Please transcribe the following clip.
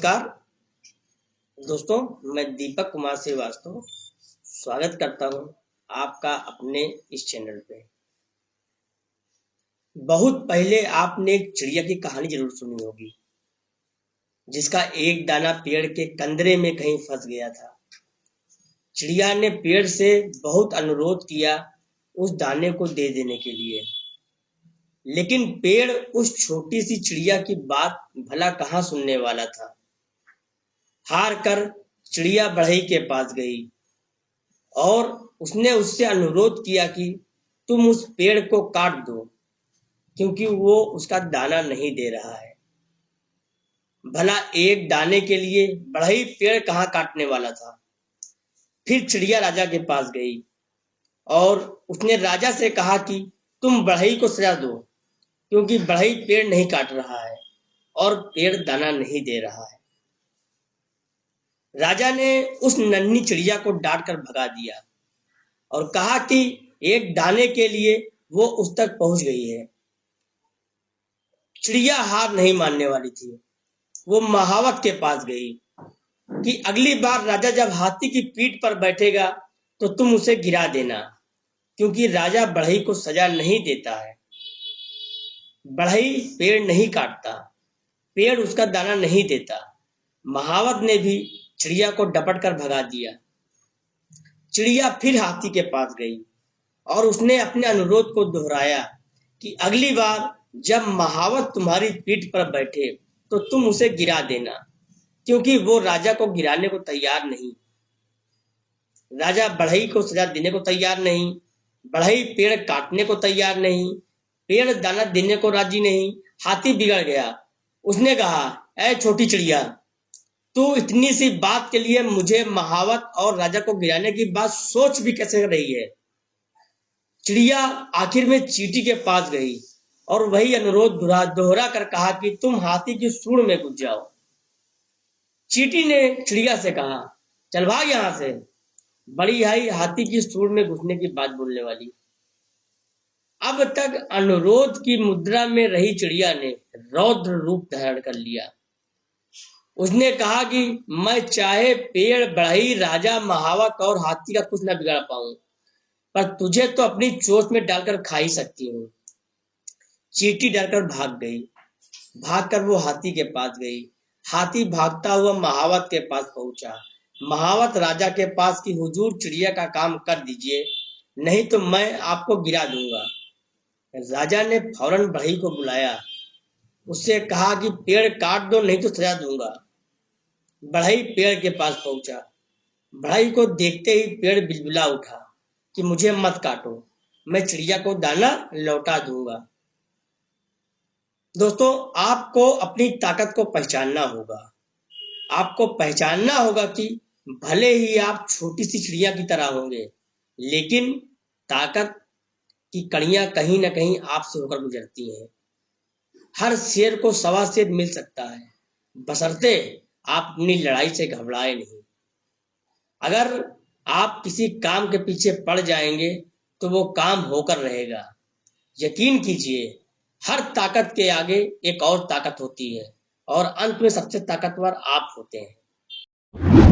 नमस्कार दोस्तों, मैं दीपक कुमार श्रीवास्तव स्वागत करता हूं आपका अपने इस चैनल पे। बहुत पहले आपने एक चिड़िया की कहानी जरूर सुनी होगी, जिसका एक दाना पेड़ के कंदरे में कहीं फंस गया था। चिड़िया ने पेड़ से बहुत अनुरोध किया उस दाने को दे देने के लिए, लेकिन पेड़ उस छोटी सी चिड़िया की बात भला कहाँ सुनने वाला था। हार कर चिड़िया बढ़ई के पास गई और उसने उससे अनुरोध किया कि तुम उस पेड़ को काट दो, क्योंकि वो उसका दाना नहीं दे रहा है। भला एक दाने के लिए बढ़ई पेड़ कहाँ काटने वाला था। फिर चिड़िया राजा के पास गई और उसने राजा से कहा कि तुम बढ़ई को सजा दो, क्योंकि बढ़ई पेड़ नहीं काट रहा है और पेड़ दाना नहीं दे रहा है। राजा ने उस नन्ही चिड़िया को डांट कर भगा दिया और कहा कि एक दाने के लिए वो उस तक पहुंच गई है। चिड़िया हार नहीं मानने वाली थी। वो महावत के पास गई कि अगली बार राजा जब हाथी की पीठ पर बैठेगा तो तुम उसे गिरा देना, क्योंकि राजा बढ़ई को सजा नहीं देता है। बढ़ई पेड़ नहीं काटता, पेड़ उसका दाना नहीं देता। महावत ने भी चिड़िया को डपट कर भगा दिया। चिड़िया फिर हाथी के पास गई और उसने अपने अनुरोध को दोहराया कि अगली बार जब महावत तुम्हारी पीठ पर बैठे तो तुम उसे गिरा देना, क्योंकि वो राजा को गिराने को तैयार नहीं। राजा बढ़ई को सजा देने को तैयार नहीं, बढ़ई पेड़ काटने को तैयार नहीं, पेड़ दाना देने को राजी नहीं। हाथी बिगड़ गया। उसने कहा, ऐ छोटी चिड़िया, तू इतनी सी बात के लिए मुझे महावत और राजा को गिराने की बात सोच भी कैसे रही है। चिड़िया आखिर में चींटी के पास गई और वही अनुरोध दोहरा कर कहा कि तुम हाथी की सूंड में घुस जाओ। चींटी ने चिड़िया से कहा, चल भाग यहां से। बड़ी आई हाथी की सूंड में घुसने की बात बोलने वाली। अब तक अनुरोध की मुद्रा में रही चिड़िया ने रौद्र रूप धारण कर लिया। उसने कहा कि मैं चाहे पेड़, बढ़ई, राजा, महावत और हाथी का कुछ न बिगाड़ पाऊं, पर तुझे तो अपनी चोंच में डालकर खा ही सकती हूँ। चींटी डरकर भाग गई। भागकर वो हाथी के पास गई। हाथी भागता हुआ महावत के पास पहुंचा। महावत राजा के पास कि हुजूर, चिड़िया का काम कर दीजिए, नहीं तो मैं आपको गिरा दूंगा। राजा ने फौरन बढ़ई को बुलाया। उससे कहा कि पेड़ काट दो, नहीं तो सजा दूंगा। बढ़ई पेड़ के पास पहुंचा। बढ़ई को देखते ही पेड़ बिलबिला उठा कि मुझे मत काटो, मैं चिड़िया को दाना लौटा दूंगा। दोस्तों, आपको अपनी ताकत को पहचानना होगा। आपको पहचानना होगा कि भले ही आप छोटी सी चिड़िया की तरह होंगे, लेकिन ताकत की कड़ियां कहीं ना कहीं आपसे होकर गुजरती हैं। हर शेर को सवा शेर मिल सकता है, बशर्ते आप अपनी लड़ाई से घबराए नहीं। अगर आप किसी काम के पीछे पड़ जाएंगे तो वो काम होकर रहेगा। यकीन कीजिए, हर ताकत के आगे एक और ताकत होती है और अंत में सबसे ताकतवर आप होते हैं।